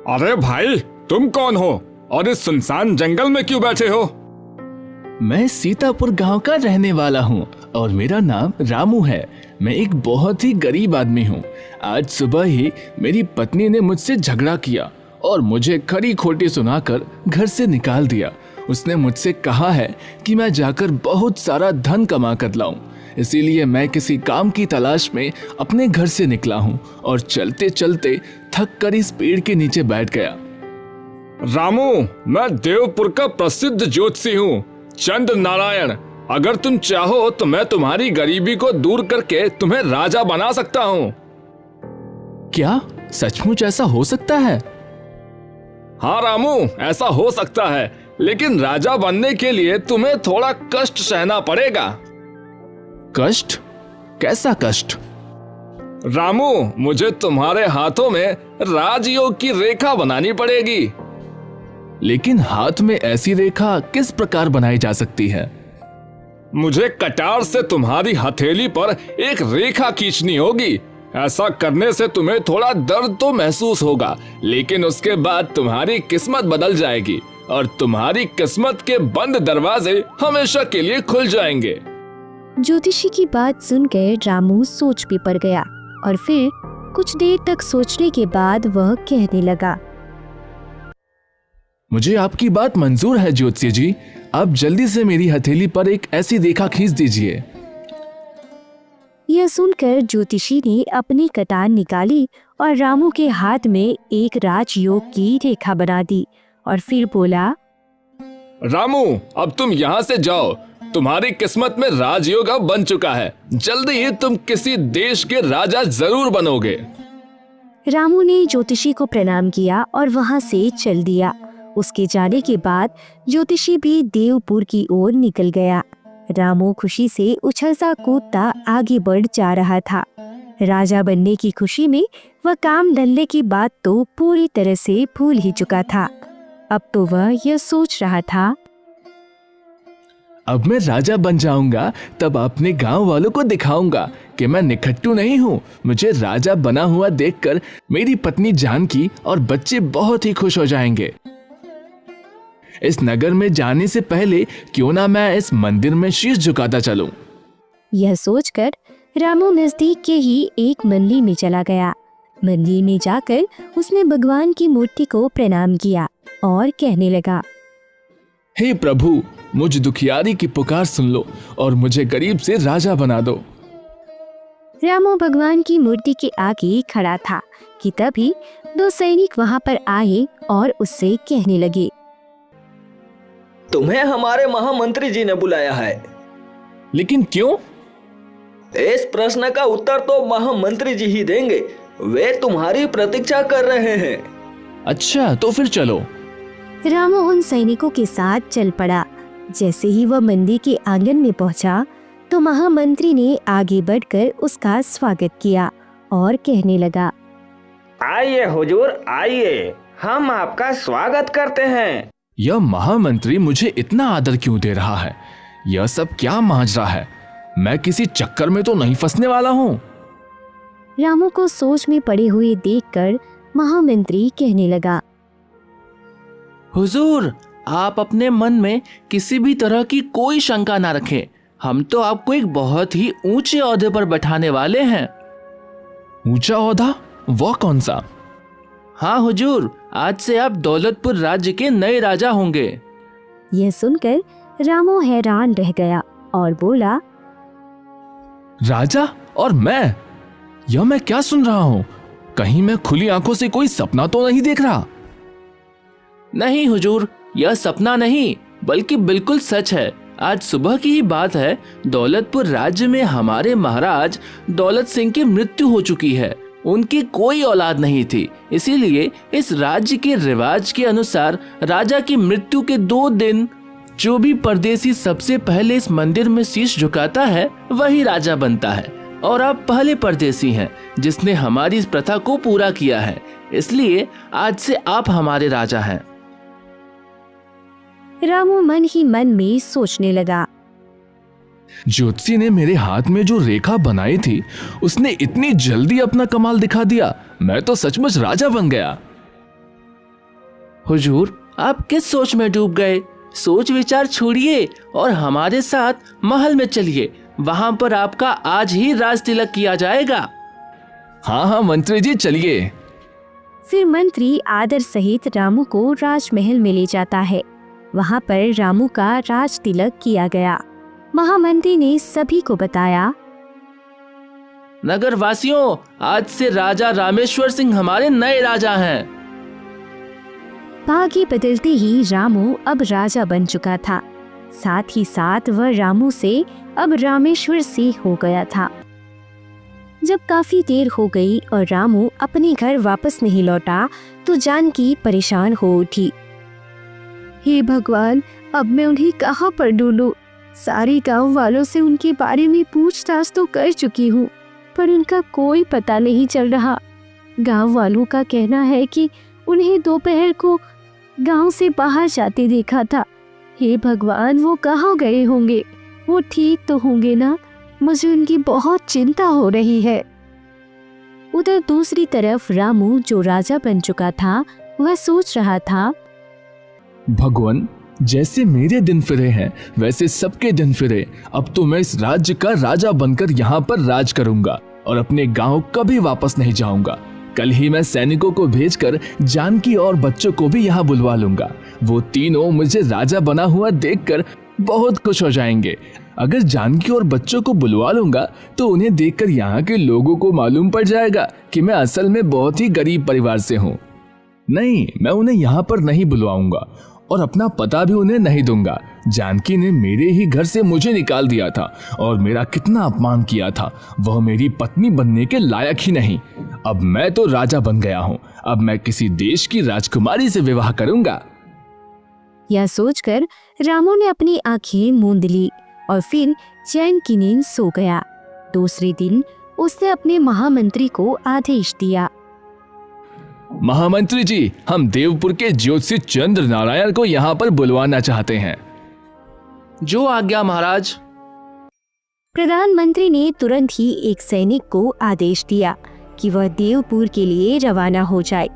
अरे भाई, तुम कौन हो और इस सुनसान जंगल में क्यों बैठे हो? मैं सीतापुर गांव का रहने वाला हूं और मेरा नाम रामू है। मैं एक बहुत ही गरीब आदमी हूं। आज सुबह ही मेरी पत्नी ने मुझसे झगड़ा किया और मुझे खरी खोटी सुनाकर घर से निकाल दिया। उसने मुझसे कहा है कि मैं जाकर बहुत सारा धन कमा कर लाऊं। इसीलिए मैं किसी काम की तलाश में अपने घर से निकला हूं और चलते चलते थक कर इस पेड़ के नीचे बैठ गया। रामू, मैं देवपुर का प्रसिद्ध ज्योतिषी हूँ, चंद्र नारायण। अगर तुम चाहो तो मैं तुम्हारी गरीबी को दूर करके तुम्हें राजा बना सकता हूँ। क्या सचमुच ऐसा हो सकता है? हाँ रामू, ऐसा हो सकता है, लेकिन राजा बनने के लिए तुम्हें थोड़ा कष्ट सहना पड़ेगा। कष्ट? कैसा कष्ट? रामू, मुझे तुम्हारे हाथों में राजयोग की रेखा बनानी पड़ेगी। लेकिन हाथ में ऐसी रेखा किस प्रकार बनाई जा सकती है? मुझे कटार से तुम्हारी हथेली पर एक रेखा खींचनी होगी। ऐसा करने से तुम्हें थोड़ा दर्द तो महसूस होगा, लेकिन उसके बाद तुम्हारी किस्मत बदल जाएगी और तुम्हारी किस्मत के बंद दरवाजे हमेशा के लिए खुल जाएंगे। ज्योतिषी की बात सुनकर रामू सोच में पड़ गया और फिर कुछ देर तक सोचने के बाद वह कहने लगा, मुझे आपकी बात मंजूर है ज्योतिषी जी। आप जल्दी से मेरी हथेली पर एक ऐसी रेखा खींच दीजिए। यह सुनकर ज्योतिषी ने अपनी कटार निकाली और रामू के हाथ में एक राजयोग की रेखा बना दी और फिर बोला, रामू, अब तुम यहाँ से जाओ। तुम्हारी किस्मत में राजयोग अब बन चुका है। जल्दी ही तुम किसी देश के राजा जरूर बनोगे। रामू ने ज्योतिषी को प्रणाम किया और वहां से चल दिया। उसके जाने के बाद ज्योतिषी भी देवपुर की ओर निकल गया। रामू खुशी से उछलता कूदता आगे बढ़ जा रहा था। राजा बनने की खुशी में वह काम धंधे की बात तो पूरी तरह से भूल ही चुका था। अब तो वह यह सोच रहा था, अब मैं राजा बन जाऊंगा तब अपने गांव वालों को दिखाऊंगा कि मैं निखट्टू नहीं हूँ। मुझे राजा बना हुआ देखकर मेरी पत्नी जानकी और बच्चे बहुत ही खुश हो जाएंगे। इस नगर में जाने से पहले क्यों ना मैं इस मंदिर में शीश झुकाता चलूं। यह सोचकर रामू नजदीक के ही एक मंदिर में चला गया। मंदिर में जाकर उसने भगवान की मूर्ति को प्रणाम किया और कहने लगा, हे प्रभु, मुझ दुखियारी की पुकार सुन लो और मुझे गरीब से राजा बना दो। रामू भगवान की मूर्ति के आगे खड़ा था कि तभी दो सैनिक वहां पर आए और उससे कहने लगे, तुम्हें हमारे महामंत्री जी ने बुलाया है। लेकिन क्यों? इस प्रश्न का उत्तर तो महामंत्री जी ही देंगे। वे तुम्हारी प्रतीक्षा कर रहे हैं। अच्छा, तो फिर चलो। रामू उन सैनिकों के साथ चल पड़ा। जैसे ही वह मंदिर के आंगन में पहुंचा तो महामंत्री ने आगे बढ़कर उसका स्वागत किया और कहने लगा, आइए हुजूर, आइए, हम आपका स्वागत करते हैं। यह महामंत्री मुझे इतना आदर क्यों दे रहा है? यह सब क्या माजरा है? मैं किसी चक्कर में तो नहीं फंसने वाला हूँ। रामू को सोच में पड़े हुए देखकर महामंत्री कहने लगा, हुजूर, आप अपने मन में किसी भी तरह की कोई शंका ना रखें। हम तो आपको एक बहुत ही ऊंचे ओहदे पर बैठाने वाले हैं। ऊंचा ओहदा? वह कौन सा? हाँ हुजूर, आज से आप दौलतपुर राज्य के नए राजा होंगे। यह सुनकर रामू हैरान रह गया और बोला, राजा और मैं? यह मैं क्या सुन रहा हूँ? कहीं मैं खुली आंखों से कोई सपना तो नहीं देख रहा? नहीं हुजूर, यह सपना नहीं बल्कि बिल्कुल सच है। आज सुबह की ही बात है। दौलतपुर राज्य में हमारे महाराज दौलत सिंह की मृत्यु हो चुकी है। उनकी कोई औलाद नहीं थी, इसीलिए इस राज्य के रिवाज के अनुसार राजा की मृत्यु के 2 दिन जो भी परदेसी सबसे पहले इस मंदिर में शीश झुकाता है वही राजा बनता है। और आप पहले परदेसी हैं जिसने हमारी इस प्रथा को पूरा किया है, इसलिए आज से आप हमारे राजा हैं। रामू मन ही मन में सोचने लगा, ज्योतिषी ने मेरे हाथ में जो रेखा बनाई थी उसने इतनी जल्दी अपना कमाल दिखा दिया। मैं तो सचमुच राजा बन गया। हुजूर, आप किस सोच में डूब गए? सोच विचार छोड़िए और हमारे साथ महल में चलिए। वहां पर आपका आज ही राज तिलक किया जाएगा। हाँ हाँ मंत्री जी, चलिए। फिर मंत्री आदर सहित रामू को राजमहल में ले जाता है। वहां पर रामू का राज तिलक किया गया। महामंत्री ने सभी को बताया, नगर वासियों, आज से राजा रामेश्वर सिंह हमारे नए राजा हैं। भाग्य बदलते ही रामू अब राजा बन चुका था। साथ ही साथ वह रामू से अब रामेश्वर से हो गया था। जब काफी देर हो गई और रामू अपने घर वापस नहीं लौटा तो जानकी परेशान हो उठी। हे भगवान, अब मैं उन्हें कहाँ पर ढूंढूं? सारे गांव वालों से उनके बारे में पूछताछ तो कर चुकी हूँ, पर उनका कोई पता नहीं चल रहा। गांव वालों का कहना है कि उन्हें दोपहर को गांव से बाहर जाते देखा था। हे भगवान, वो कहाँ गए होंगे? वो ठीक तो होंगे ना? मुझे उनकी बहुत चिंता हो रही है। उधर दूसरी तरफ रामू, जो राजा बन चुका था, वह सोच रहा था, भगवान, जैसे मेरे दिन फिरे हैं वैसे सबके दिन फिरे। अब तो मैं इस राज्य का राजा बनकर यहाँ पर राज करूंगा और अपने गांव कभी वापस नहीं जाऊंगा। कल ही मैं सैनिकों को भेजकर जानकी और बच्चों को भी यहाँ बुलवा लूंगा। वो तीनों मुझे राजा बना हुआ देखकर बहुत खुश हो जाएंगे। अगर जानकी और बच्चों को बुलवा लूंगा तो उन्हें देखकर यहाँ के लोगों को मालूम पड़ जाएगा कि मैं असल में बहुत ही गरीब परिवार से हूँ। नहीं, मैं उन्हें यहाँ पर नहीं बुलवाऊंगा और अपना पता भी उन्हें नहीं दूंगा। जानकी ने मेरे ही घर से मुझे निकाल दिया था और मेरा कितना अपमान किया था। वह मेरी पत्नी बनने के लायक ही नहीं। अब मैं तो राजा बन गया हूँ। अब मैं किसी देश की राजकुमारी से विवाह करूंगा। यह सोचकर रामू ने अपनी आंखें मूंद ली और फिर चैन की नींद सो गया। दूसरे दिन उसने अपने महामंत्री को आदेश दिया, महामंत्री जी, हम देवपुर के ज्योतिषी चंद्र नारायण को यहाँ पर बुलवाना चाहते हैं। जो आज्ञा महाराज। प्रधानमंत्री ने तुरंत ही एक सैनिक को आदेश दिया कि वह देवपुर के लिए रवाना हो जाए।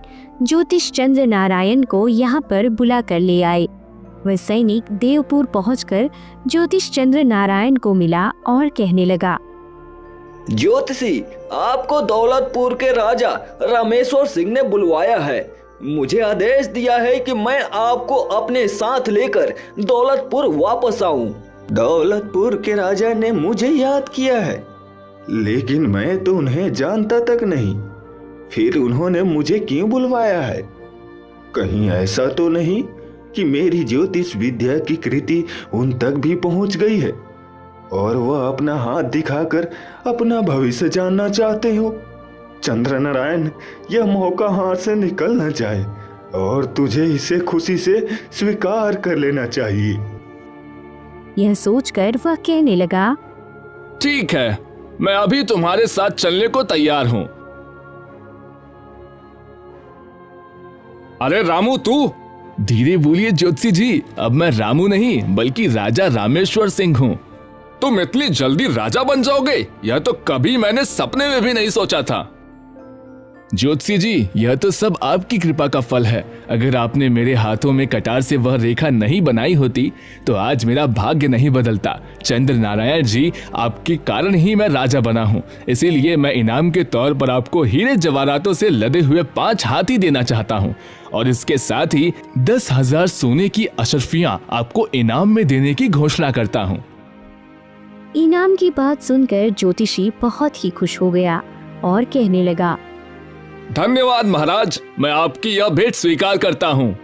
ज्योतिष चंद्र नारायण को यहाँ पर बुला कर ले आए। वह सैनिक देवपुर पहुंचकर ज्योतिष चंद्र नारायण को मिला और कहने लगा, ज्योतिषी, आपको दौलतपुर के राजा रामेश्वर सिंह ने बुलवाया है। मुझे आदेश दिया है कि मैं आपको अपने साथ लेकर दौलतपुर वापस आऊं। दौलतपुर के राजा ने मुझे याद किया है, लेकिन मैं तो उन्हें जानता तक नहीं। फिर उन्होंने मुझे क्यों बुलवाया है? कहीं ऐसा तो नहीं कि मेरी ज्योतिष विद्या की कृति उन तक भी पहुंच गई है और वह अपना हाथ दिखाकर अपना भविष्य जानना चाहते हो? चंद्र नारायण, यह मौका हाथ से निकल न जाए और तुझे इसे खुशी से स्वीकार कर लेना चाहिए। यह सोचकर वह कहने लगा, ठीक है, मैं अभी तुम्हारे साथ चलने को तैयार हूं। अरे रामू, तू? धीरे बोलिए ज्योतिषी जी, अब मैं रामू नहीं बल्कि राजा रामेश्वर सिंह हूँ। तुम इतनी जल्दी राजा बन जाओगे? यह तो कभी मैंने सपने में भी नहीं सोचा था। ज्योतिषी जी, यह तो सब आपकी कृपा का फल है। अगर आपने मेरे हाथों में कटार से वह रेखा नहीं बनाई होती तो आज मेरा भाग्य नहीं बदलता। चंद्र नारायण जी, आपके कारण ही मैं राजा बना हूँ। इसीलिए मैं इनाम के तौर पर आपको हीरे जवाहरातों से लदे हुए 5 हाथी देना चाहता हूँ और इसके साथ ही 10,000 सोने की अशर्फियाँ आपको इनाम में देने की घोषणा करता हूँ। इनाम की बात सुनकर ज्योतिषी बहुत ही खुश हो गया और कहने लगा, धन्यवाद महाराज, मैं आपकी यह भेंट स्वीकार करता हूँ।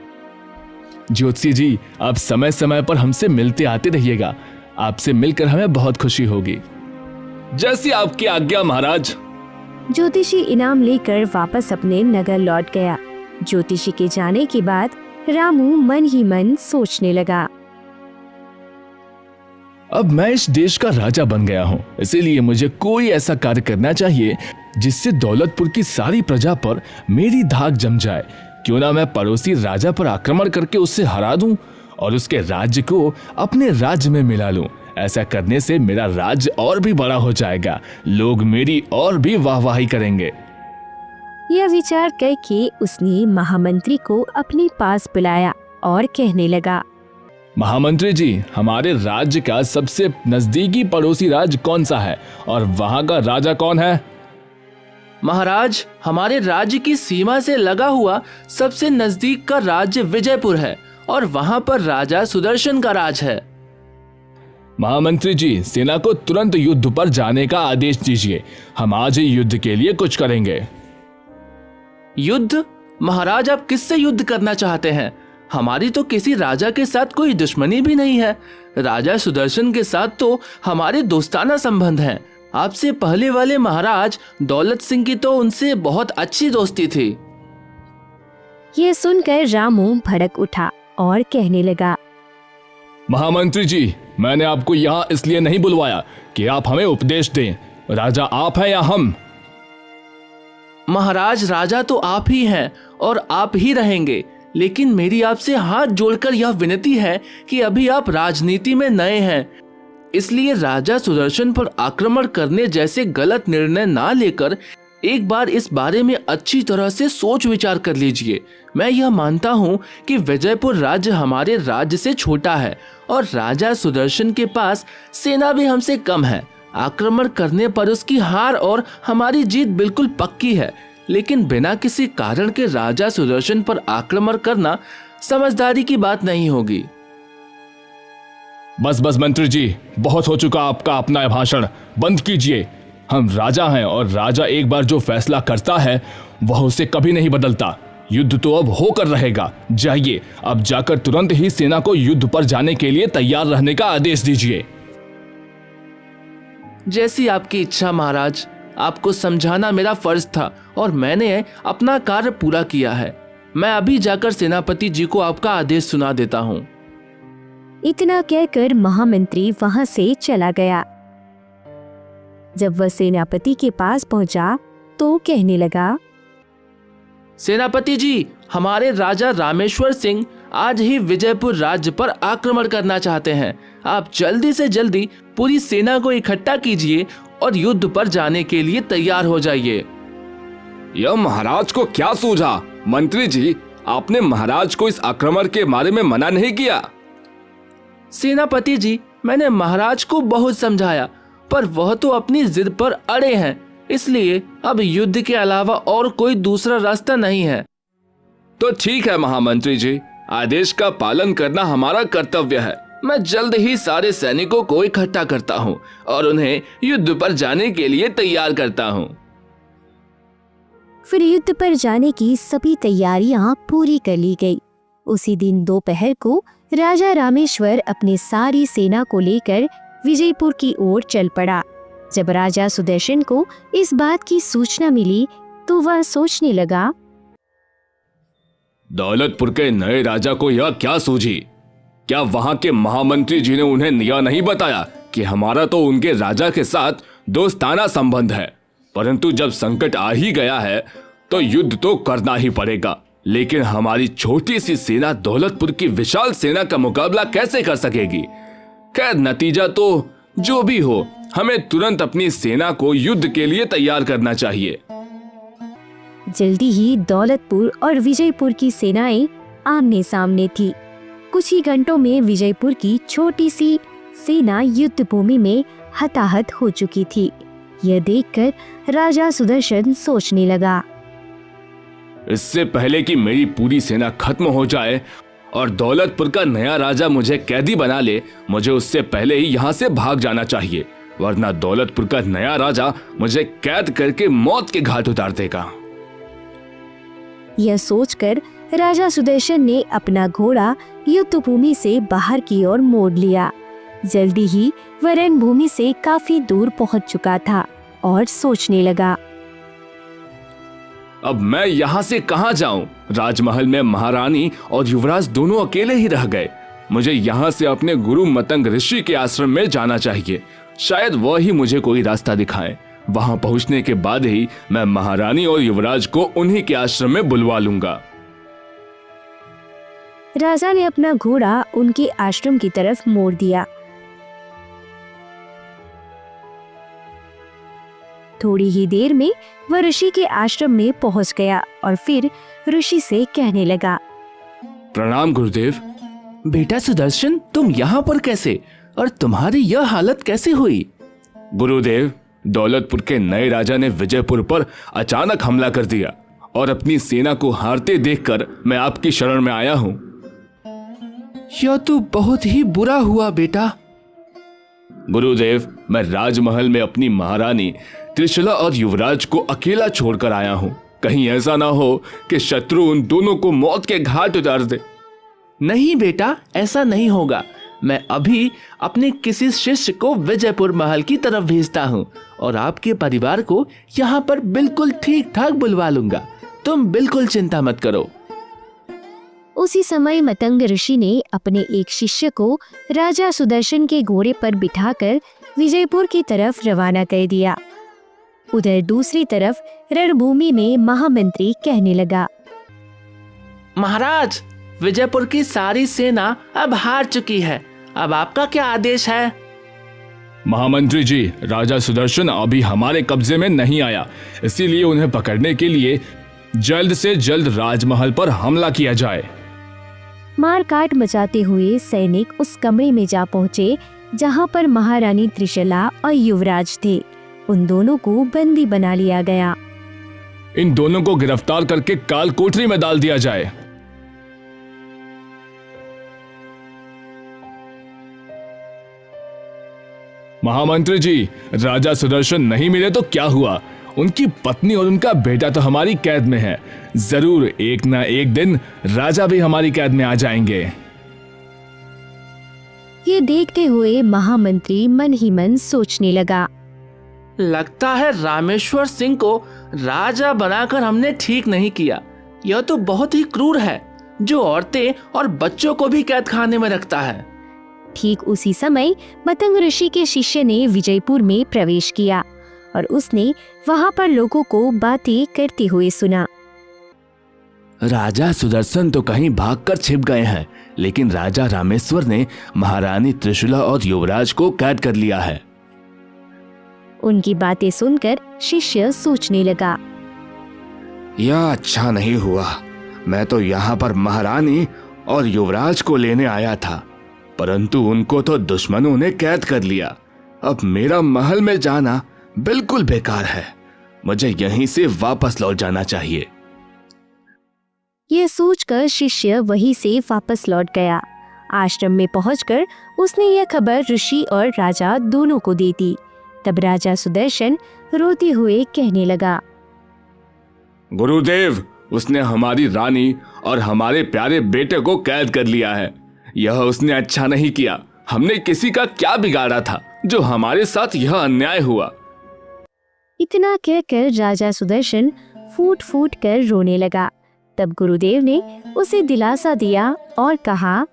ज्योतिषी जी, आप समय समय पर हमसे मिलते आते रहिएगा। आपसे मिलकर हमें बहुत खुशी होगी। जैसी आपकी आज्ञा महाराज। ज्योतिषी इनाम लेकर वापस अपने नगर लौट गया। ज्योतिषी के जाने के बाद रामू मन ही मन सोचने लगा, अब मैं इस देश का राजा बन गया हूँ, इसीलिए मुझे कोई ऐसा कार्य करना चाहिए जिससे दौलतपुर की सारी प्रजा पर मेरी धाक जम जाए। क्यों ना मैं पड़ोसी राजा पर आक्रमण करके उससे हरा दूं और उसके राज्य को अपने राज्य में मिला लूं। ऐसा करने से मेरा राज्य और भी बड़ा हो जाएगा, लोग मेरी और भी वाहवाही करेंगे। यह विचार करके उसने महामंत्री को अपने पास बुलाया और कहने लगा, महामंत्री जी, हमारे राज्य का सबसे नजदीकी पड़ोसी राज्य कौन सा है और वहाँ का राजा कौन है? महाराज, हमारे राज्य की सीमा से लगा हुआ सबसे नजदीक का राज्य विजयपुर है और वहाँ पर राजा सुदर्शन का राज है। महामंत्री जी, सेना को तुरंत युद्ध पर जाने का आदेश दीजिए। हम आज ही युद्ध के लिए कुछ करेंगे। युद्ध? महाराज, आप किससे युद्ध करना चाहते हैं? हमारी तो किसी राजा के साथ कोई दुश्मनी भी नहीं है। राजा सुदर्शन के साथ तो हमारे दोस्ताना संबंध हैं। आपसे पहले वाले महाराज दौलत सिंह की तो उनसे बहुत अच्छी दोस्ती थी। यह सुनकर रामू भड़क उठा और कहने लगा, महामंत्री जी, मैंने आपको यहाँ इसलिए नहीं बुलवाया कि आप हमें उपदेश दें। राजा आप हैं या हम? महाराज, राजा तो आप ही हैं और आप ही रहेंगे, लेकिन मेरी आपसे हाथ जोड़कर यह विनती है कि अभी आप राजनीति में नए हैं, इसलिए राजा सुदर्शन पर आक्रमण करने जैसे गलत निर्णय ना लेकर एक बार इस बारे में अच्छी तरह से सोच विचार कर लीजिए। मैं यह मानता हूँ कि विजयपुर राज्य हमारे राज्य से छोटा है और राजा सुदर्शन के पास सेना भी हमसे कम है। आक्रमण करने पर उसकी हार और हमारी जीत बिल्कुल पक्की है, लेकिन बिना किसी कारण के राजा सुदर्शन पर आक्रमण करना समझदारी की बात नहीं होगी। बस बस मंत्री जी, बहुत हो चुका आपका अपना भाषण, बंद कीजिए। हम राजा हैं और राजा एक बार जो फैसला करता है वह उसे कभी नहीं बदलता। युद्ध तो अब होकर रहेगा। जाइए, अब जाकर तुरंत ही सेना को युद्ध पर जाने के लिए तैयार रहने का आदेश दीजिए। जैसी आपकी इच्छा महाराज। आपको समझाना मेरा फर्ज था और मैंने अपना कार्य पूरा किया है। मैं अभी जाकर सेनापति जी को आपका आदेश सुना देता हूँ। इतना कहकर महामंत्री वहां से चला गया। जब वह सेनापति के पास पहुंचा तो कहने लगा, सेनापति जी, हमारे राजा रामेश्वर सिंह आज ही विजयपुर राज्य पर आक्रमण करना चाहते हैं। आप जल्दी से जल्दी पूरी सेना को इकट्ठा कीजिए और युद्ध पर जाने के लिए तैयार हो जाइए। यह महाराज को क्या सूझा? मंत्री जी, आपने महाराज को इस आक्रमण के बारे में मना नहीं किया? सेनापति जी, मैंने महाराज को बहुत समझाया, पर वह तो अपनी जिद पर अड़े हैं, इसलिए अब युद्ध के अलावा और कोई दूसरा रास्ता नहीं है। तो ठीक है महामंत्री जी, आदेश का पालन करना हमारा कर्तव्य है। मैं जल्द ही सारे सैनिकों को इकट्ठा करता हूँ और उन्हें युद्ध पर जाने के लिए तैयार करता हूँ। फिर युद्ध पर जाने की सभी तैयारियां पूरी कर ली गई। उसी दिन दोपहर को राजा रामेश्वर अपनी सारी सेना को लेकर विजयपुर की ओर चल पड़ा। जब राजा सुदर्शन को इस बात की सूचना मिली तो वह सोचने लगा, दौलतपुर के नए राजा को यह क्या सूझी? क्या वहां के महामंत्री जी ने उन्हें यह नहीं बताया कि हमारा तो उनके राजा के साथ दोस्ताना संबंध है, परंतु जब संकट आ ही गया है तो युद्ध तो करना ही पड़ेगा। लेकिन हमारी छोटी सी सेना दौलतपुर की विशाल सेना का मुकाबला कैसे कर सकेगी? खैर, नतीजा तो जो भी हो, हमें तुरंत अपनी सेना को युद्ध के लिए तैयार करना चाहिए। जल्दी ही दौलतपुर और विजयपुर की सेनाएं आमने सामने थी। कुछ ही घंटों में विजयपुर की छोटी सी सेना युद्ध भूमि में हताहत हो चुकी थी। यह देखकर राजा सुदर्शन सोचने लगा, इससे पहले कि मेरी पूरी सेना खत्म हो जाए और दौलतपुर का नया राजा मुझे कैदी बना ले, मुझे उससे पहले ही यहाँ से भाग जाना चाहिए, वरना दौलतपुर का नया राजा मुझे कैद करके मौत के घाट उतार देगा। यह सोचकर राजा सुदर्शन ने अपना घोड़ा युद्ध भूमि से बाहर की ओर मोड़ लिया। जल्दी ही वह रणभूमि से काफी दूर पहुंच चुका था और सोचने लगा, अब मैं यहाँ से कहाँ जाऊं? राजमहल में महारानी और युवराज दोनों अकेले ही रह गए। मुझे यहाँ से अपने गुरु मतंग ऋषि के आश्रम में जाना चाहिए। शायद वह ही मुझे कोई रास्ता दिखाएं। वहां पहुंचने के बाद ही मैं महारानी और युवराज को उन्हीं के आश्रम में बुलवा लूंगा। राजा ने अपना घोड़ा उनके आश्रम की तरफ मोड़ दिया। थोड़ी ही देर में वह ऋषि के आश्रम में पहुंच गया और फिर ऋषि से कहने लगा, प्रणाम गुरुदेव। बेटा सुदर्शन, तुम यहाँ पर कैसे और तुम्हारी यह हालत कैसे हुई? गुरुदेव, दौलतपुर के नए राजा ने विजयपुर पर अचानक हमला कर दिया और अपनी सेना को हारते देखकर मैं आपकी शरण में आया हूँ। यह तो बहुत ही बुरा हुआ बेटा। गुरुदेव, मैं राजमहल में अपनी महारानी त्रिशला और युवराज को अकेला छोड़कर आया हूँ। कहीं ऐसा ना हो कि शत्रु उन दोनों को मौत के घाट उतार दे। नहीं बेटा, ऐसा नहीं होगा। मैं अभी अपने किसी शिष्य को विजयपुर महल की तरफ भेजता हूँ और आपके परिवार को यहाँ पर बिल्कुल ठीक ठाक बुलवा लूंगा। तुम बिल्कुल चिंता मत करो। उसी समय मतंग ऋषि ने अपने एक शिष्य को राजा सुदर्शन के घोड़े पर बिठाकर विजयपुर की तरफ रवाना कर दिया। उधर दूसरी तरफ रणभूमि में महामंत्री कहने लगा, महाराज, विजयपुर की सारी सेना अब हार चुकी है। अब आपका क्या आदेश है? महामंत्री जी, राजा सुदर्शन अभी हमारे कब्जे में नहीं आया, इसीलिए उन्हें पकड़ने के लिए जल्द से जल्द राजमहल पर हमला किया जाए। मारकाट मचाते हुए सैनिक उस कमरे में जा पहुंचे जहां पर महारानी त्रिशला और युवराज थे। उन दोनों को बंदी बना लिया गया। इन दोनों को गिरफ्तार करके काल कोठरी में डाल दिया जाए। महामंत्री जी, राजा सुदर्शन नहीं मिले तो क्या हुआ? उनकी पत्नी और उनका बेटा तो हमारी कैद में है। जरूर एक ना एक दिन राजा भी हमारी कैद में आ जाएंगे। ये देखते हुए महामंत्री मन ही मन सोचने लगा, लगता है रामेश्वर सिंह को राजा बनाकर हमने ठीक नहीं किया। यह तो बहुत ही क्रूर है, जो औरतें और बच्चों को भी कैद खाने में रखता है। ठीक उसी समय मतंग ऋषि के शिष्य ने विजयपुर में प्रवेश किया और उसने वहां पर लोगों को बातें करते हुए सुना। राजा सुदर्शन तो कहीं भागकर छिप गए हैं, लेकिन राजा रामेश्वर ने महारानी त्रिशला और युवराज को कैद कर लिया है। उनकी बातें सुनकर शिष्य सोचने लगा, यह अच्छा नहीं हुआ। मैं तो यहाँ पर महारानी और युवराज को लेने आया था, परंतु उनको तो दुश्मनों ने कैद कर लिया। अब मेरा महल में जाना बिल्कुल बेकार है। मुझे यहीं से वापस लौट जाना चाहिए। यह सोचकर शिष्य वहीं से वापस लौट गया। आश्रम में पहुंचकर उसने यह खबर ऋषि और राजा दोनों को दी दी। तब राजा सुदर्शन रोते हुए कहने लगा, गुरुदेव, उसने हमारी रानी और हमारे प्यारे बेटे को कैद कर लिया है। यह उसने अच्छा नहीं किया। हमने किसी का क्या बिगाड़ा था जो हमारे साथ यह अन्याय हुआ। इतना कहकर राजा सुदर्शन फूट फूट कर रोने लगा। तब गुरुदेव ने उसे दिलासा दिया और कहा,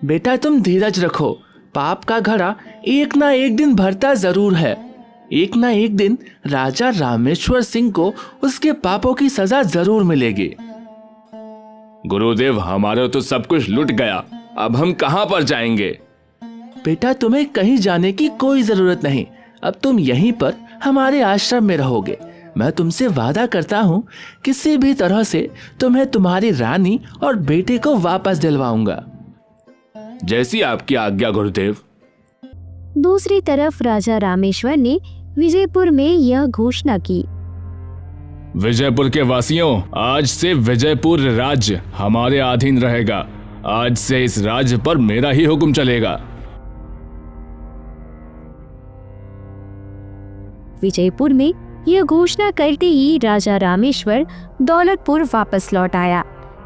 बेटा, तुम धीरज रखो। पाप का घड़ा एक ना एक दिन भरता जरूर है। एक ना एक दिन राजा रामेश्वर सिंह को उसके पापों की सजा जरूर मिलेगी। गुरुदेव, हमारा तो सब कुछ लुट गया। अब हम कहां पर जाएंगे? बेटा, तुम्हें कहीं जाने की कोई जरूरत नहीं। अब तुम यहीं पर हमारे आश्रम में रहोगे। मैं तुमसे वादा करता हूँ, किसी भी तरह से तुम्हें तुम्हारी रानी और बेटे को वापस दिलवाऊंगा। जैसी आपकी आज्ञा गुरुदेव। दूसरी तरफ राजा रामेश्वर ने विजयपुर में यह घोषणा की, विजयपुर के वासियों, आज से विजयपुर राज्य हमारे अधीन रहेगा। आज से इस राज्य पर मेरा ही हुक्म चलेगा। विजयपुर में यह घोषणा करते ही राजा रामेश्वर दौलतपुर वापस लौट आया।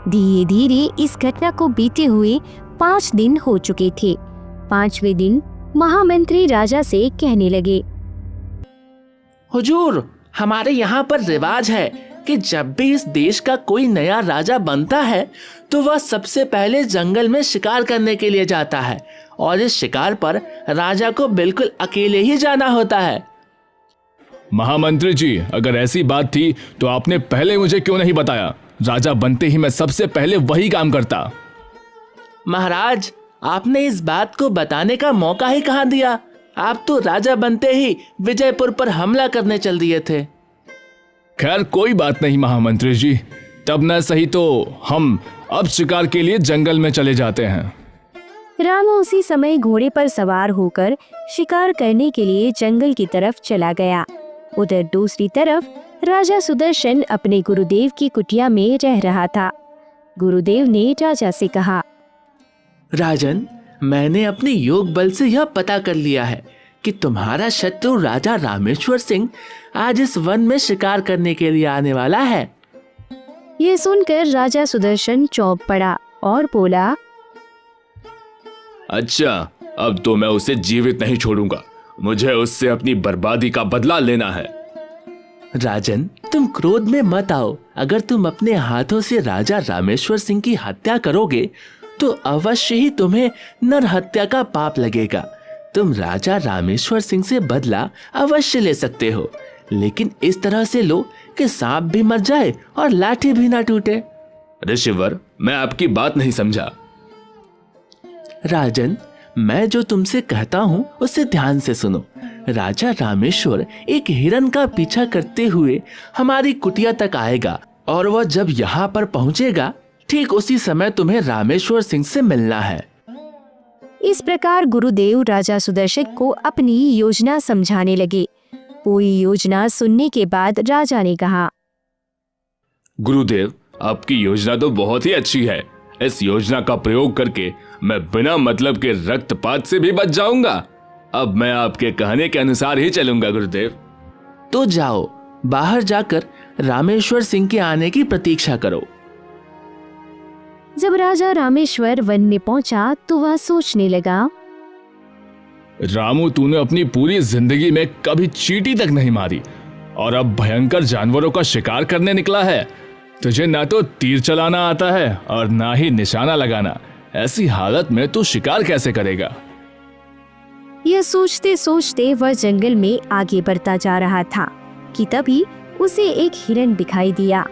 धीरे धीरे इस घटना को बीते हुए 5 दिन हो चुके थे। 5वें दिन महामंत्री राजा से कहने लगे, हुजूर, हमारे यहाँ पर रिवाज है कि जब भी इस देश का कोई नया राजा बनता है तो वह सबसे पहले जंगल में शिकार करने के लिए जाता है और इस शिकार पर राजा को बिल्कुल अकेले ही जाना होता है। महामंत्री जी, अगर ऐसी बात थी तो आपने पहले मुझे क्यों नहीं बताया? राजा बनते ही मैं सबसे पहले वही काम करता। महाराज, आपने इस बात को बताने का मौका ही कहाँ दिया। आप तो राजा बनते ही विजयपुर पर हमला करने चल दिए थे। खैर कोई बात नहीं महामंत्री जी, तब न सही तो हम अब शिकार के लिए जंगल में चले जाते हैं। रामू उसी समय घोड़े पर सवार होकर शिकार करने के लिए जंगल की तरफ चला गया। उधर दूसरी तरफ राजा सुदर्शन अपने गुरुदेव की कुटिया में रह रहा था। गुरुदेव ने राजा से कहा, राजन, मैंने अपने योग बल से यह पता कर लिया है कि तुम्हारा शत्रु राजा रामेश्वर सिंह आज इस वन में शिकार करने के लिए आने वाला है। यह सुनकर राजा सुदर्शन चौंक पड़ा और बोला, अच्छा, अब तो मैं उसे जीवित नहीं छोड़ूंगा, मुझे उससे अपनी बर्बादी का बदला लेना है। राजन, तुम क्रोध में मत आओ। अगर तुम अपने हाथों से राजा रामेश्वर सिंह की हत्या करोगे तो अवश्य ही तुम्हें नर हत्या का पाप लगेगा। तुम राजा रामेश्वर सिंह से बदला अवश्य ले सकते हो, लेकिन इस तरह से लो कि सांप भी मर जाए और लाठी भी ना टूटे। ऋषिवर, मैं आपकी बात नहीं समझा। राजन, मैं जो तुमसे कहता हूँ उसे ध्यान से सुनो। राजा रामेश्वर एक हिरन का पीछा करते हुए हमारी कुटिया तक आएगा और वह जब यहाँ पर पहुँचेगा ठीक उसी समय तुम्हें रामेश्वर सिंह से मिलना है। इस प्रकार गुरुदेव राजा सुदर्शन को अपनी योजना समझाने लगे। पूरी योजना सुनने के बाद राजा ने कहा, गुरुदेव, आपकी योजना तो बहुत ही अच्छी है। इस योजना का प्रयोग करके मैं बिना मतलब के रक्तपात से भी बच जाऊंगा। अब मैं आपके कहने के अनुसार ही चलूंगा गुरुदेव। तो जाओ, बाहर जाकर रामेश्वर सिंह के आने की प्रतीक्षा करो। जब राजा रामेश्वर वन में पहुंचा तो वह सोचने लगा, रामू, तूने अपनी पूरी जिंदगी में कभी चींटी तक नहीं मारी और अब भयंकर जानवरों का शिकार करने निकला है। तुझे ना तो तीर चलाना आता है और ना ही निशाना लगाना। ऐसी हालत में तू शिकार कैसे करेगा? यह सोचते सोचते वह जंगल में आगे बढ़ता जा रहा था कि तभी उसे एक हिरन दिखाई दिया।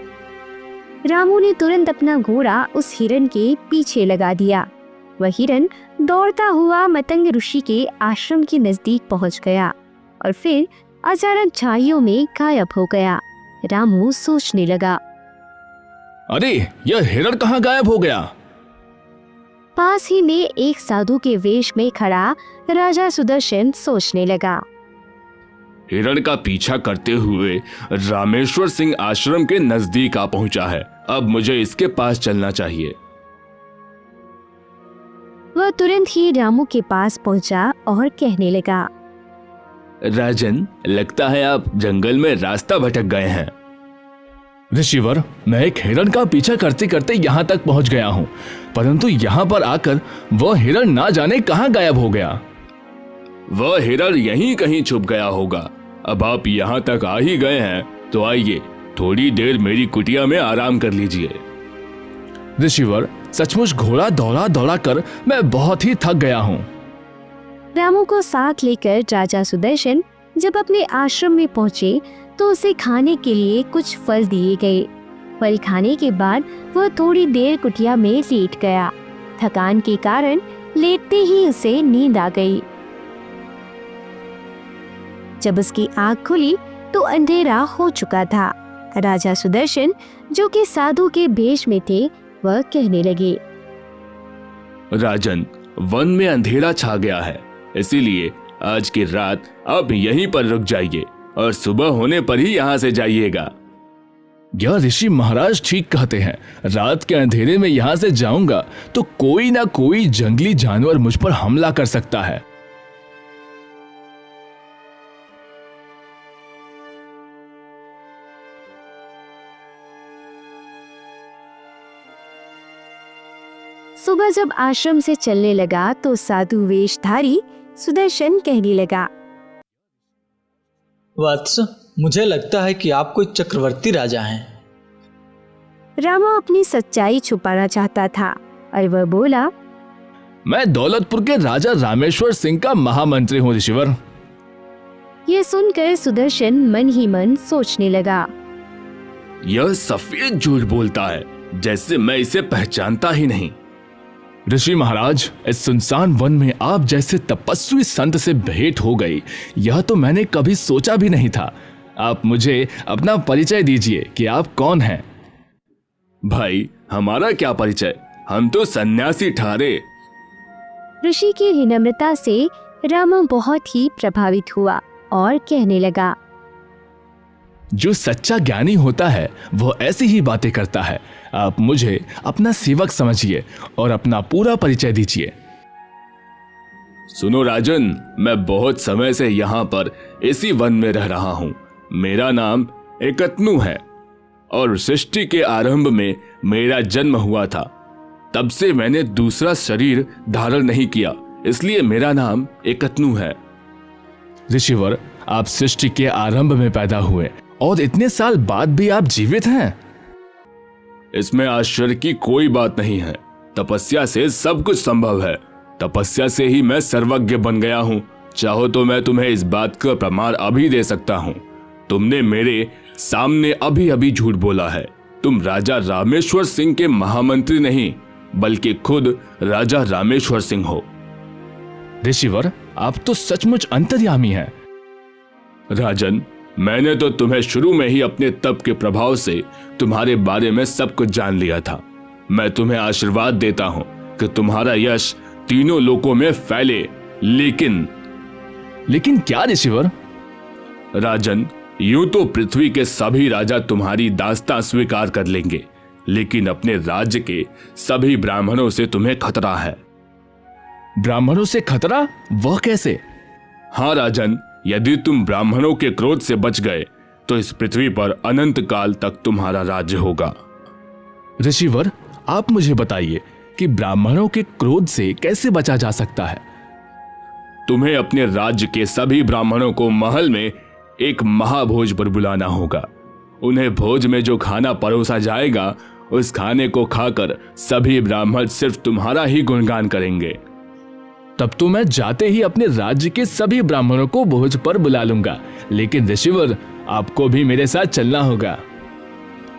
रामू ने तुरंत अपना घोड़ा उस हिरन के पीछे लगा दिया। वह हिरन दौड़ता हुआ मतंग ऋषि के आश्रम के नजदीक पहुंच गया और फिर अचानक छाइयों में गायब हो गया। रामू सोचने लगा, अरे, यह हिरन कहाँ गायब हो गया? पास ही में एक साधु के वेश में खड़ा राजा सुदर्शन सोचने लगा। हिरण का पीछा करते हुए रामेश्वर सिंह आश्रम के नजदीक आ पहुंचा है। अब मुझे इसके पास चलना चाहिए। वह तुरंत ही रामू के पास पहुंचा और कहने लगा, राजन, लगता है आप जंगल में रास्ता भटक गए हैं। ऋषिवर, मैं एक हिरण का पीछा करते करते यहाँ तक पहुँच गया हूँ, परंतु यहाँ पर आकर वह हिरण ना जाने कहाँ गायब हो गया। वह हिरण यहीं कहीं छुप गया होगा। अब आप यहाँ तक आ ही गए हैं तो आइए, थोड़ी देर मेरी कुटिया में आराम कर लीजिए। ऋषिवर, सचमुच घोड़ा दौड़ा दौड़ा कर मैं बहुत ही थक गया हूँ। रामू को साथ लेकर राजा सुदर्शन जब अपने आश्रम में पहुंचे तो उसे खाने के लिए कुछ फल दिए गए। फल खाने के बाद वह थोड़ी देर कुटिया में लेट गया। थकान के कारण लेटते ही उसे नींद आ गई। जब उसकी आँख खुली तो अंधेरा हो चुका था। राजा सुदर्शन, जो कि साधु के भेष में थे, वह कहने लगे, राजन, वन में अंधेरा छा गया है, इसीलिए आज की रात आप यहीं पर रुक जाइए और सुबह होने पर ही यहाँ से जाइएगा। यह ऋषि महाराज ठीक कहते हैं। रात के अंधेरे में यहाँ से जाऊंगा तो कोई ना कोई जंगली जानवर मुझ पर हमला कर सकता है। सुबह जब आश्रम से चलने लगा तो साधु वेशधारी सुदर्शन कहने लगा, वत्स, मुझे लगता है कि आप कोई चक्रवर्ती राजा हैं। रामू अपनी सच्चाई छुपाना चाहता था और वह बोला, मैं दौलतपुर के राजा रामेश्वर सिंह का महामंत्री हूँ ऋषिवर। यह सुनकर सुदर्शन मन ही मन सोचने लगा, यह सफेद झूठ बोलता है, जैसे मैं इसे पहचानता ही नहीं। ऋषि महाराज, इस सुनसान वन में आप जैसे तपस्वी संत से भेंट हो गई, यह तो मैंने कभी सोचा भी नहीं था। आप मुझे अपना परिचय दीजिए कि आप कौन हैं। भाई, हमारा क्या परिचय, हम तो सन्यासी ठहरे। ऋषि की विनम्रता से रामू बहुत ही प्रभावित हुआ और कहने लगा, जो सच्चा ज्ञानी होता है वो ऐसी ही बातें करता है। आप मुझे अपना सेवक समझिए और अपना पूरा परिचय दीजिए। सुनो राजन, मैं बहुत समय से यहाँ पर इसी वन में रह रहा हूँ। मेरा नाम एकत्नु है और सृष्टि के आरंभ में मेरा जन्म हुआ था। तब से मैंने दूसरा शरीर धारण नहीं किया, इसलिए मेरा नाम एकत्नु है। ऋषिवर, आप सृष्टि के आरंभ में पैदा हुए और इतने साल बाद भी आप जीवित हैं। इसमें आश्चर्य की कोई बात नहीं है। तपस्या से सब कुछ संभव है। तपस्या से ही मैं सर्वज्ञ बन गया हूँ। चाहो तो मैं तुम्हें इस बात का प्रमाण अभी दे सकता हूँ। तुमने मेरे सामने अभी अभी झूठ बोला है। तुम राजा रामेश्वर सिंह के महामंत्री नहीं, बल्कि खुद राजा रामेश्वर सिंह हो। ऋषिवर, आप तो सचमुच अंतर्यामी हैं। राजन, मैंने तो तुम्हें शुरू में ही अपने तप के प्रभाव से तुम्हारे बारे में सब कुछ जान लिया था। मैं तुम्हें आशीर्वाद देता हूं कि तुम्हारा यश तीनों लोकों में फैले। लेकिन क्या ऋषिवर? राजन, यूं तो पृथ्वी के सभी राजा तुम्हारी दास्तां स्वीकार कर लेंगे, लेकिन अपने राज्य के सभी ब्राह्मणों से तुम्हें खतरा है। ब्राह्मणों से खतरा? वह कैसे? हाँ राजन, यदि तुम ब्राह्मणों के क्रोध से बच गए तो इस पृथ्वी पर अनंत काल तक तुम्हारा राज्य होगा। ऋषिवर, आप मुझे बताइए कि ब्राह्मणों के क्रोध से कैसे बचा जा सकता है? तुम्हें अपने राज्य के सभी ब्राह्मणों को महल में एक महाभोज पर बुलाना होगा। उन्हें भोज में जो खाना परोसा जाएगा, उस खाने को खाकर सभी ब्राह्मण सिर्फ तुम्हारा ही गुणगान करेंगे। तब तो मैं जाते ही अपने राज्य के सभी ब्राह्मणों को भोज पर बुला लूंगा। लेकिन ऋषिवर, आपको भी मेरे साथ चलना होगा।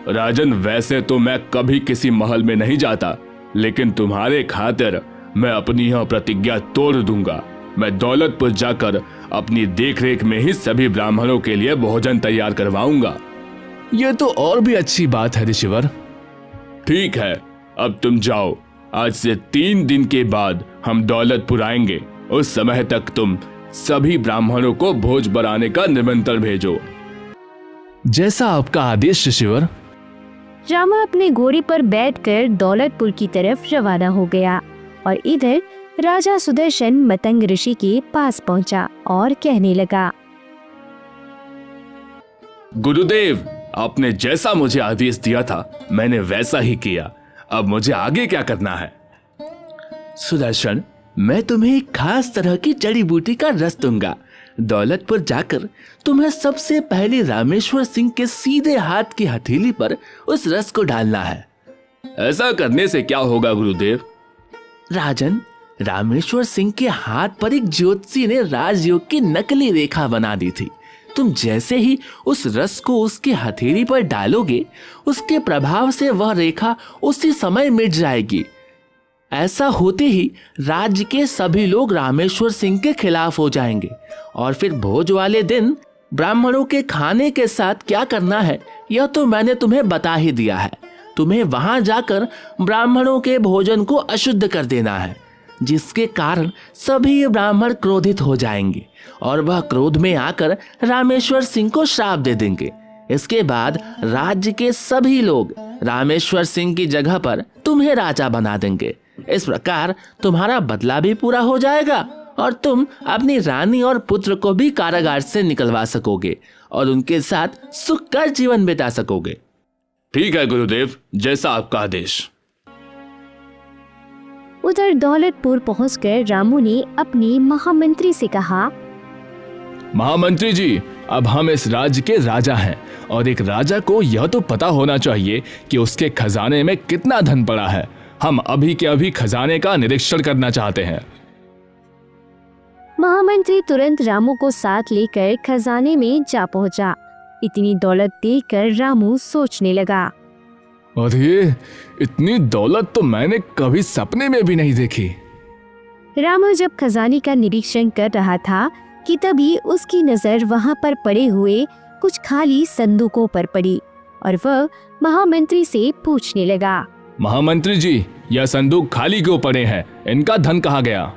राजन, वैसे तो मैं कभी किसी महल में नहीं जाता, लेकिन तुम्हारे खातिर मैं अपनी यह प्रतिज्ञा तोड़ दूंगा। मैं दौलतपुर जाकर अपनी देखरेख में ही सभी ब्राह्मणों के लिए भोजन तैयार करवाऊंगा। यह तो और भी अच्छी बात है ऋषिवर। ठीक है, अब तुम जाओ। आज से 3 दिन के बाद हम दौलतपुर आएंगे। उस समय तक तुम सभी ब्राह्मणों को भोज बनाने का निमंत्रण भेजो। जैसा आपका आदेश ऋषिवर। रामा अपने घोड़े पर बैठकर दौलतपुर की तरफ रवाना हो गया और इधर राजा सुदर्शन मतंग ऋषि के पास पहुंचा और कहने लगा, गुरुदेव, आपने जैसा मुझे आदेश दिया था मैंने वैसा ही किया। अब मुझे आगे क्या करना है? सुदर्शन, मैं तुम्हें एक खास तरह की जड़ी बूटी का रस दूंगा। दौलतपुर जाकर तुम्हें सबसे पहले रामेश्वर सिंह के सीधे हाथ की हथेली पर उस रस को डालना है। ऐसा करने से क्या होगा गुरुदेव? राजन, रामेश्वर सिंह के हाथ पर एक ज्योतिषी ने राजयोग की नकली रेखा बना दी थी। तुम जैसे ही उस रस को उसके हथेली पर डालोगे, उसके प्रभाव से वह रेखा उसी समय मिट जाएगी। ऐसा होते ही राज्य के सभी लोग रामेश्वर सिंह के खिलाफ हो जाएंगे और फिर भोज वाले दिन ब्राह्मणों के खाने के साथ क्या करना है यह तो मैंने तुम्हें बता ही दिया है। तुम्हें वहां जाकर ब्राह्मणों के भोजन को अशुद्ध कर देना है, जिसके कारण सभी ब्राह्मण क्रोधित हो जाएंगे और वह क्रोध में आकर रामेश्वर सिंह को श्राप दे देंगे। इसके बाद राज्य के सभी लोग रामेश्वर सिंह की जगह पर तुम्हें राजा बना देंगे। इस प्रकार तुम्हारा बदला भी पूरा हो जाएगा और तुम अपनी रानी और पुत्र को भी कारागार से निकलवा सकोगे और उनके साथ सुख कर जीवन बिता सकोगे। ठीक है गुरुदेव, जैसा आपका आदेश। उधर दौलतपुर पहुंचकर रामू ने अपने महामंत्री से कहा, महामंत्री जी, अब हम इस राज्य के राजा हैं और एक राजा को यह तो पता होना चाहिए कि उसके खजाने में कितना धन पड़ा है। हम अभी के अभी खजाने का निरीक्षण करना चाहते हैं। महामंत्री तुरंत रामू को साथ लेकर खजाने में जा पहुंचा। इतनी दौलत देखकर रामू सोचने लगा, अरे इतनी दौलत तो मैंने कभी सपने में भी नहीं देखी। रामू जब खजाने का निरीक्षण कर रहा था कि तभी उसकी नजर वहां पर पड़े हुए कुछ खाली संदूकों पर पड़ी और वह महामंत्री से पूछने लगा। महामंत्री जी, यह संदूक खाली क्यों पड़े हैं? इनका धन कहाँ गया?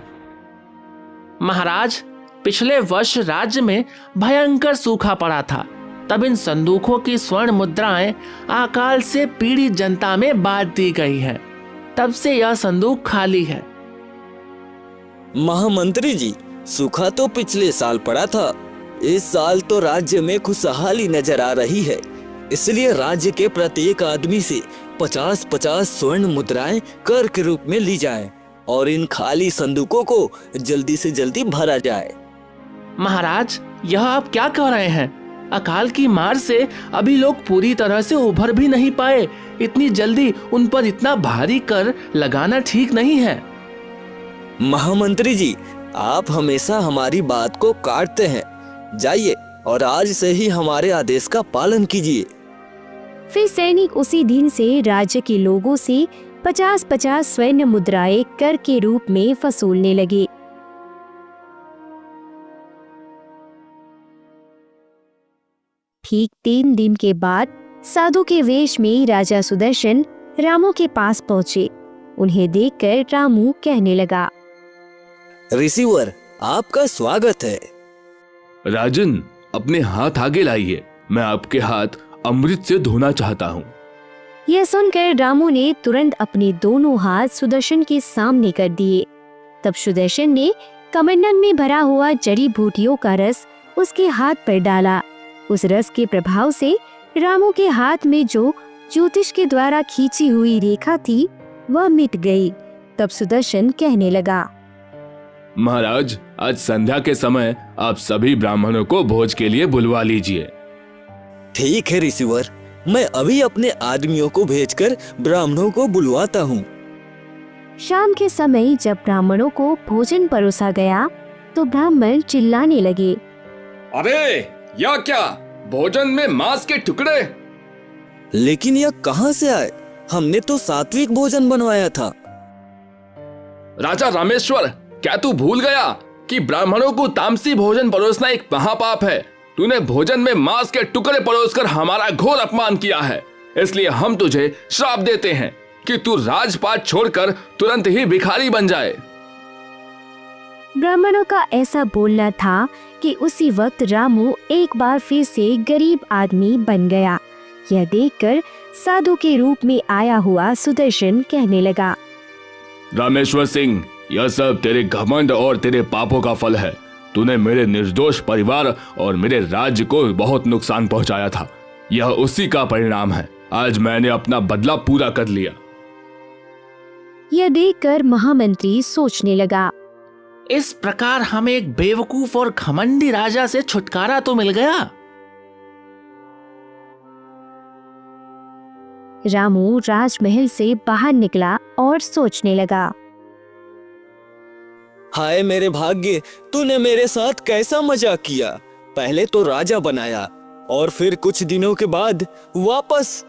महाराज, पिछले वर्ष राज्य में भयंकर सूखा पड़ा था। तब इन संदूकों की स्वर्ण मुद्राएं अकाल से पीड़ित जनता में बांट दी गई है। तब से यह संदूक खाली है। महामंत्री जी, सूखा तो पिछले साल पड़ा था। इस साल तो राज्य में खुशहाली नजर आ रही है, इसलिए राज्य के प्रत्येक आदमी से 50-50 स्वर्ण मुद्राएं कर के रूप में ली जाएं और इन खाली संदूकों को जल्दी से जल्दी भरा जाए। महाराज, यह आप क्या कह रहे हैं? अकाल की मार से अभी लोग पूरी तरह से उभर भी नहीं पाए। इतनी जल्दी उन पर इतना भारी कर लगाना ठीक नहीं है। महामंत्री जी, आप हमेशा हमारी बात को काटते हैं। जाइए और आज से ही हमारे आदेश का पालन कीजिए। फिर सैनिक उसी दिन से राज्य के लोगों से 50-50 स्वर्ण मुद्राएं कर के रूप में वसूलने लगे। ठीक 3 दिन के बाद साधु के वेश में राजा सुदर्शन रामू के पास पहुँचे। उन्हें देखकर रामू कहने लगा। ऋषिवर, आपका स्वागत है। राजन, अपने हाथ आगे लाइए, मैं आपके हाथ अमृत से धोना चाहता हूँ। यह सुनकर रामू ने तुरंत अपने दोनों हाथ सुदर्शन के सामने कर दिए। तब सुदर्शन ने कमंडल में भरा हुआ जड़ी बूटियों का रस उसके हाथ पर डाला। उस रस के प्रभाव से रामू के हाथ में जो ज्योतिष के द्वारा खींची हुई रेखा थी वह मिट गई। तब सुदर्शन कहने लगा। महाराज, आज संध्या के समय आप सभी ब्राह्मणों को भोज के लिए बुलवा लीजिए। ठीक है ऋषिवर, मैं अभी अपने आदमियों को भेजकर ब्राह्मणों को बुलवाता हूँ। शाम के समय जब ब्राह्मणों को भोजन परोसा गया तो ब्राह्मण चिल्लाने लगे। अरे यह क्या, भोजन में मांस के टुकड़े? लेकिन यह कहाँ से आए? हमने तो सात्विक भोजन बनवाया था। राजा रामेश्वर, क्या तू भूल गया कि ब्राह्मणों को तामसी भोजन परोसना एक महापाप है? तूने भोजन में मांस के टुकड़े परोसकर हमारा घोर अपमान किया है। इसलिए हम तुझे श्राप देते हैं कि तू राजपाट छोड़कर तुरंत ही भिखारी बन जाए। ब्राह्मणों का ऐसा बोलना था कि उसी वक्त रामू एक बार फिर से गरीब आदमी बन गया। यह देखकर साधु के रूप में आया हुआ सुदर्शन कहने लगा। रामेश्वर सिंह, यह सब तेरे घमंड और तेरे पापों का फल है। तूने मेरे निर्दोष परिवार और मेरे राज्य को बहुत नुकसान पहुंचाया था। यह उसी का परिणाम है। आज मैंने अपना बदला पूरा कर लिया। यह देखकर महामंत्री सोचने लगा। इस प्रकार हमें एक बेवकूफ और घमंडी राजा से छुटकारा तो मिल गया। रामू राजमहल से बाहर निकला और सोचने लगा। हाय मेरे भाग्य, तूने मेरे साथ कैसा मजाक किया। पहले तो राजा बनाया और फिर कुछ दिनों के बाद वापस।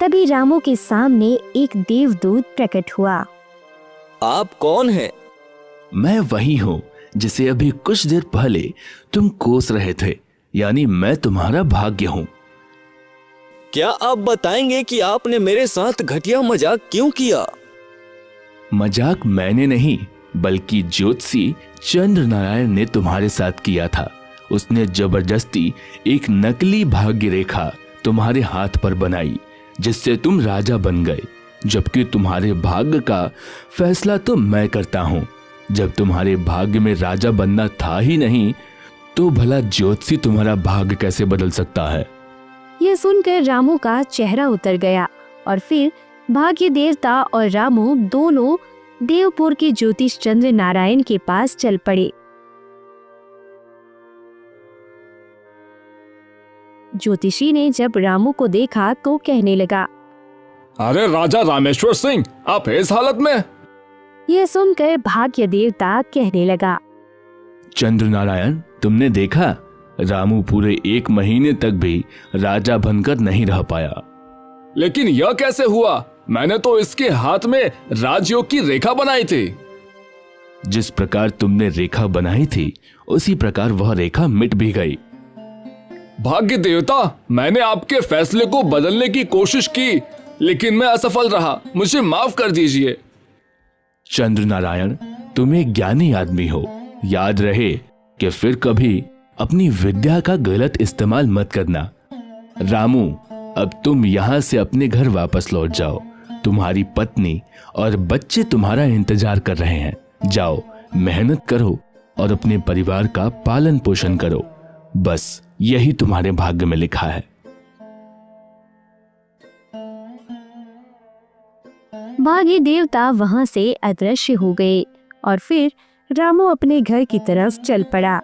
तभी रामू के सामने एक देवदूत प्रकट हुआ। आप कौन हैं? मैं वही हूँ जिसे अभी कुछ देर पहले तुम कोस रहे थे, यानी मैं तुम्हारा भाग्य हूँ। क्या आप बताएंगे कि आपने मेरे साथ घटिया मजाक क्यों किया? मजाक मैंने नहीं, बल्कि ज्योतिषी चंद्र नारायण ने तुम्हारे साथ किया था। उसने जबरदस्ती एक नकली भाग्य रेखा तुम्हारे हाथ पर बनाई, जिससे तुम राजा बन गए, जबकि तुम्हारे भाग्य का फैसला तो मैं करता हूँ। जब तुम्हारे भाग्य में राजा बनना था ही नहीं, तो भला ज्योतिषी तुम्हारा भाग्य कैसे बदल सकता है? यह सुनकर रामू का चेहरा उतर गया और फिर भाग्य देवता और रामू दोनों देवपुर के ज्योतिष चंद्र नारायण के पास चल पड़े। ज्योतिषी ने जब रामू को देखा तो कहने लगा। अरे राजा रामेश्वर सिंह, आप इस हालत में? यह सुनकर भाग्य देवता कहने लगा। चंद्र नारायण, तुमने देखा, रामू पूरे 1 महीने तक भी राजा बनकर नहीं रह पाया। लेकिन यह कैसे हुआ? मैंने तो इसके हाथ में राजयोग की रेखा बनाई थी। जिस प्रकार तुमने रेखा बनाई थी उसी प्रकार वह रेखा मिट भी गई। भाग्य देवता, मैंने आपके फैसले को बदलने की कोशिश की, लेकिन मैं असफल रहा। मुझे माफ कर दीजिए। चंद्र नारायण, तुम एक ज्ञानी आदमी हो। याद रहे कि फिर कभी अपनी विद्या का गलत इस्तेमाल मत करना। रामू, अब तुम यहाँ से अपने घर वापस लौट जाओ। तुम्हारी पत्नी और बच्चे तुम्हारा इंतजार कर रहे हैं। जाओ, मेहनत करो और अपने परिवार का पालन पोषण करो। बस यही तुम्हारे भाग्य में लिखा है। भाग्य देवता वहां से अदृश्य हो गए और फिर रामू अपने घर की तरफ चल पड़ा।